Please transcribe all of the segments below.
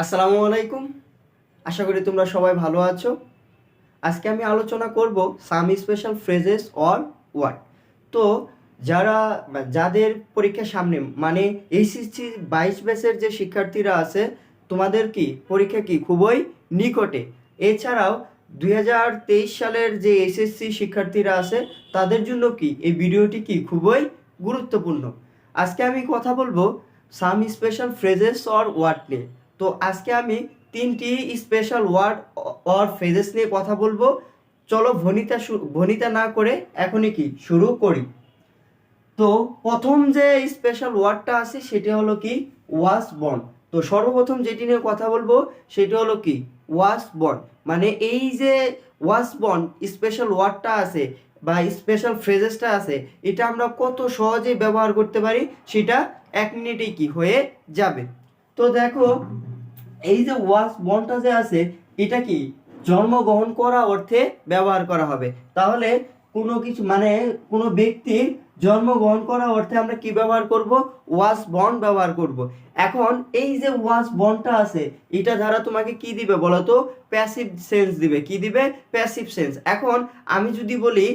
আসসালামু আলাইকুম। আশা করি তোমরা সবাই ভালো আছো। আজকে আমি আলোচনা করব সাম স্পেশাল ফ্রেজেস অর ওয়ার্ড। তো যাদের পরীক্ষা সামনে, মানে এইচএসসি 22 ব্যাচের যে শিক্ষার্থীরা আছে, তোমাদের কি পরীক্ষা কি খুবই নিকটে। এছাড়াও 2023 সালের যে এইচএসসি শিক্ষার্থীরা আছে তাদের জন্য কি এই ভিডিওটি কি খুবই গুরুত্বপূর্ণ। আজকে আমি কথা বলবো সাম স্পেশাল ফ্রেজেস অর ওয়ার্ড নিয়ে। তো আজকে আমি তিনটি স্পেশাল ওয়ার্ড অর ফ্রেজেস নিয়ে কথা বলবো। চলো ভনিতা না করে এখনই কি শুরু করি। তো প্রথম যে স্পেশাল ওয়ার্ডটা আছে সেটি হলো কি ওয়াজ বর্ন। তো সর্বপ্রথম যেটি নিয়ে কথা বলবো সেটি হলো কি ওয়াজ বর্ন। মানে এই যে ওয়াজ বর্ন স্পেশাল ওয়ার্ডটা আছে বা স্পেশাল ফ্রেজেসটা আছে, এটা আমরা কত সহজেই ব্যবহার করতে পারি সেটা 1 মিনিটেই কি হয়ে যাবে। তো দেখো, এই যে ওয়াজ বর্নটা যে আছে এটা কি জন্মগ্রহণ করা অর্থে ব্যবহার করা হবে। তাহলে কোনো কিছু মানে কোনো ব্যক্তির জন্মগ্রহণ করা অর্থে আমরা কি ব্যবহার করব? ওয়াজ বর্ন ব্যবহার করব। এখন এই যে ওয়াজ বর্নটা আছে এটা দ্বারা তোমাকে কি দিবে বলো তো? প্যাসিভ সেন্স দিবে। কি দিবে? Passive sense. এখন আমি যদি বলি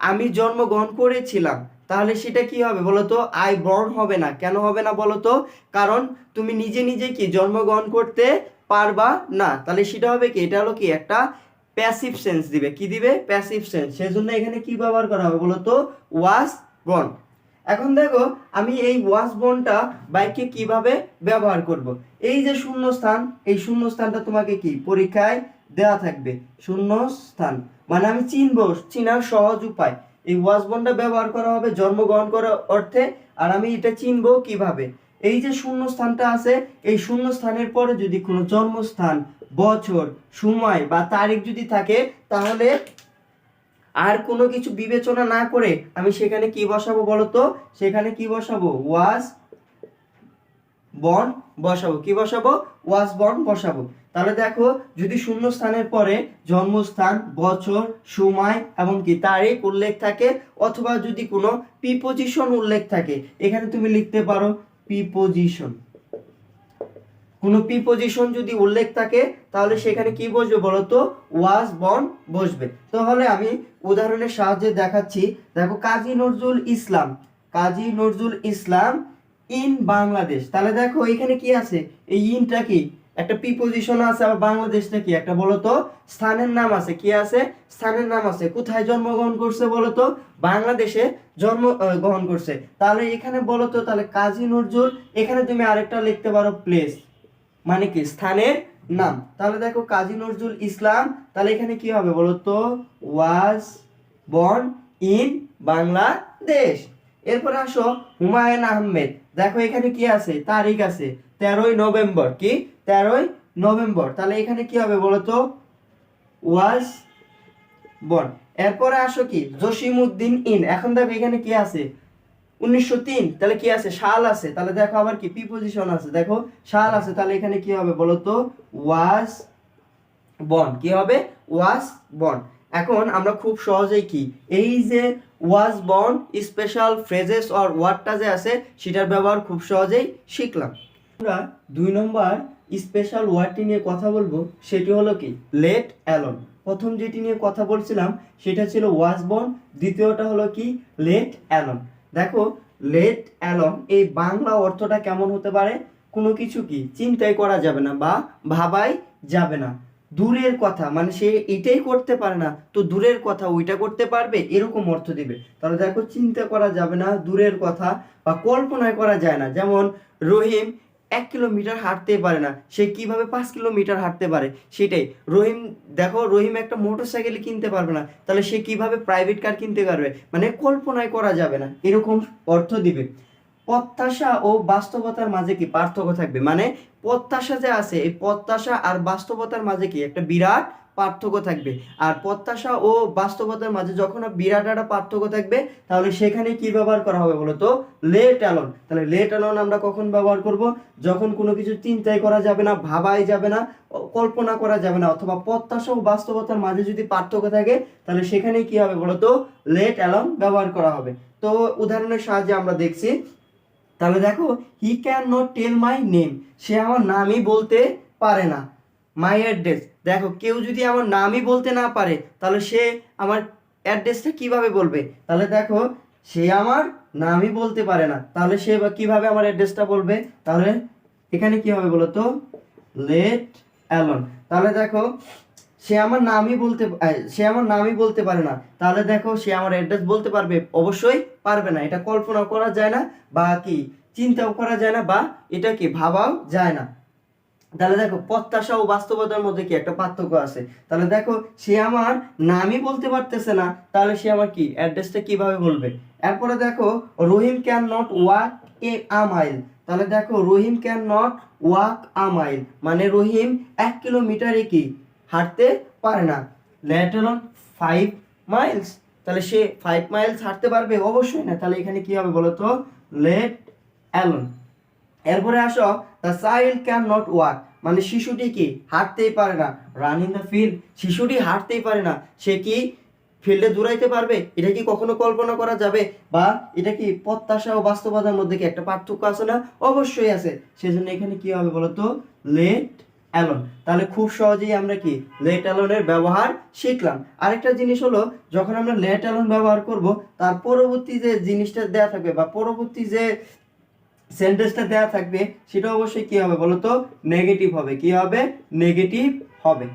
আমি জন্মগ্রহণ করেছিলাম, তাহলে সেটা কি হবে বলো তো? আই বর্ন হবে না। কেন হবে না বলো তো? কারণ তুমি নিজে নিজে কি জন্মগ্রহণ করতে পারবা না। তাহলে সেটা হবে কি, এটা হলো কি একটা প্যাসিভ সেন্স দিবে। কি দিবে? Passive sense. সেজন্য এখানে কি ব্যবহার করা হবে বলো তো? Was born. এখন দেখো আমি এই ওয়াজ বর্নটা বাক্যে কিভাবে ব্যবহার করব। এই যে শূন্যস্থান, এই শূন্যস্থানটা তোমাকে কি পরীক্ষায় দেওয়া থাকবে। শূন্যস্থান মানে আমি চিনবো, চিনার সহজ উপায়। এই ওয়াজ বর্নটা ব্যবহার করা হবে জন্মগ্রহণ করার অর্থে। আর আমি এটা চিনবো কিভাবে? এই যে শূন্যস্থানটা আছে, এই শূন্যস্থানের পরে যদি কোনো জন্মস্থান, বছর, সময় বা তারিখ যদি থাকে, তাহলে আর কোনো কিছু বিবেচনা না করে আমি সেখানে কি বসাবো বলতো? সেখানে কি বসাবো? ওয়াজ বর্ন বসাবো। কি বসাবো? ওয়াজ বর্ন বসাবো। তাহলে দেখো, যদি শূন্যস্থানের পরে জন্মস্থান, বছর, সময় এবং কি তারিখ উল্লেখ থাকে, অথবা যদি কোনো প্রিপোজিশন উল্লেখ থাকে, এখানে তুমি লিখতে পারো প্রিপোজিশন। কোনো প্রিপোজিশন যদি উল্লেখ থাকে তাহলে সেখানে কি বসবে বলতো? ওয়াজ বর্ন বসবে। তাহলে আমি উদাহরণের সাহায্যে দেখাচ্ছি। দেখো, কাজী নজরুল ইসলাম, কাজী নজরুল ইসলাম ইন বাংলাদেশ। তাহলে দেখো এখানে কি আছে? এই ইনটা কি একটা প্রিপোজিশন আছে, আবার বাংলাদেশটা কি একটা বলতো স্থানের নাম আছে। কি আছে? স্থানের নাম আছে। কোথায় জন্মগ্রহণ করছে বলতো? বাংলাদেশে জন্ম গ্রহণ করছে। তাহলে এখানে বলতো, তাহলে কাজী নজরুল, এখানে তুমি আরেকটা লিখতে পারো প্লেস, মানে কি স্থানের নাম। তাহলে দেখো কাজী নজরুল ইসলাম, তাহলে এখানে কি হবে বলতো? Was born in Bangladesh. এরপর আসো হুমায়ুন আহমেদ। দেখো এখানে কি আছে? তারিখ আছে 13ই নভেম্বর। কি? 13ই নভেম্বর। তাহলে এখানে কি হবে বলতো? Was born. এরপরে আসো কি জসিমউদ্দিন ইন। এখন দেখো এখানে কি আছে? 1903। তাহলে কি আছে? সাল আছে। তাহলে দেখো আবার কি প্রিপোজিশন আছে। দেখো সাল আছে। তাহলে এখানে কি হবে বলতো? Was born. কি হবে? Was born. এখন আমরা খুব সহজেই কি এই যে was born special phrases or ওয়ার্ডটা যে আছে সেটার ব্যবহার খুব সহজেই শিখলাম। আমরা 2 নম্বর স্পেশাল ওয়ার্ডটি নিয়ে কথা বলবো, সেটি হলো কি লেট অ্যালোন। প্রথম যেটি নিয়ে কথা বলছিলাম সেটা ছিল ওয়াজ বর্ন, দ্বিতীয়টা হলো কি লেট অ্যালোন। দেখো, লেট অ্যালোন এই বাংলা অর্থটা কেমন হতে পারে? কোনো কিছু কি চিন্তাই করা যাবে না বা ভাবাই যাবে না। দূরের কথা, মানে সে এটাই করতে পারে না, তো দূরের কথা ওইটা করতে পারবে, এরকম অর্থ দিবে। তাহলে দেখো, চিন্তা করা যাবে না, দূরের কথা বা কল্পনায় করা যায় না। যেমন রহিম 1 কিলোমিটার হাঁটতে পারে না, সে কিভাবে 5 কিলোমিটার হাঁটতে পারে সেটাই। রহিম, দেখো রহিম একটা মোটরসাইকেল কিনতে পারবে না, তাহলে সে কিভাবে প্রাইভেট কার কিনতে পারবে? মানে কল্পনায় করা যাবে না, এরকম অর্থ দিবে। প্রত্যাশা ও বাস্তবতার মাঝে কি পার্থক্য থাকবে? মানে প্রত্যাশা যে আছে, এই প্রত্যাশা আর বাস্তবতার মাঝে কি একটা বিরাট পার্থক্য থাকবে। আর প্রত্যাশা ও বাস্তবতার মাঝে যখন বিরাট একটা পার্থক্য থাকবে, তাহলে সেখানে কি ব্যবহার করা হবে বলতো? Let alone. তাহলে লেট অ্যালোন আমরা কখন ব্যবহার করব? যখন কোনো কিছু চিন্তাই করা যাবে না, ভাবাই যাবে না, কল্পনা করা যাবে না, অথবা প্রত্যাশা ও বাস্তবতার মাঝে যদি পার্থক্য থাকে, তাহলে সেখানে কি হবে বলতো? লেট অ্যালোন ব্যবহার করা হবে। তো উদাহরণের সাহায্যে আমরা দেখছি। তাহলে দেখো, he can not tell my name, সে আমার নামই বলতে পারে না। মাই অ্যাড্রেস, দেখো কেউ যদি আমার নামই বলতে না পারে তাহলে সে আমার অ্যাড্রেসটা কিভাবে বলবে? তাহলে দেখো সে আমার নামই বলতে পারে না, তাহলে সে কিভাবে আমার অ্যাড্রেসটা বলবে? তাহলে এখানে কি হবে বলো তো? Let alone. তাহলে দেখো সে আমার নামই বলতে পারে না, তাহলে দেখো সে আমার অ্যাড্রেস বলতে পারবে? অবশ্যই পারবে না। এটা কল্পনা করা যায় না, বা কি চিন্তাও করা যায় না, বা এটা কি ভাবাও যায় না। তাহলে দেখো প্রত্যাশা ও বাস্তবতার মধ্যে কি একটা পার্থক্য আছে। তাহলে দেখো সে আমার নামই বলতে পারতেছে না, তাহলে সে আমার কি অ্যাড্রেসটা কিভাবে বলবে? এরপরে দেখো Rahim can not walk a mile. তাহলে দেখো Rahim can not walk a mile মানে রহিম 1 কিলোমিটারে কি হাঁটতে পারে না। লেট অ্যালোন 5 মাইলস, তাহলে সে 5 মাইলস হাঁটতে পারবে? অবশ্যই না। তাহলে এখানে কি হবে বলো তো? Let alone. এরপরে আসো the child can not walk মানে শিশুটি কি হাঁটতেই পারে না। রান ইন দ্য ফিল্ড, শিশুটি হাঁটতেই পারে না, সে কি ফিল্ডে দৌড়াইতে পারবে? এটা কি কখনো কল্পনা করা যাবে? বা এটা কি প্রত্যাশা ও বাস্তবতার মধ্যে কি একটা পার্থক্য আছে না? অবশ্যই আছে। সেজন্য এখানে কি হবে বলতো? Let alone. তাহলে খুব সহজেই আমরা কি লেট অ্যালোনের ব্যবহার শিখলাম। আরেকটা জিনিস হলো, যখন আমরা লেট অ্যালোন ব্যবহার করব তার পরবর্তী যে জিনিসটা দেয়া থাকবে বা পরবর্তী যে সেন্টেন্সটা দেওয়া থাকবে সেটা অবশ্যই কি হবে বলতো? নেগেটিভ হবে। কি হবে? নেগেটিভ হবে।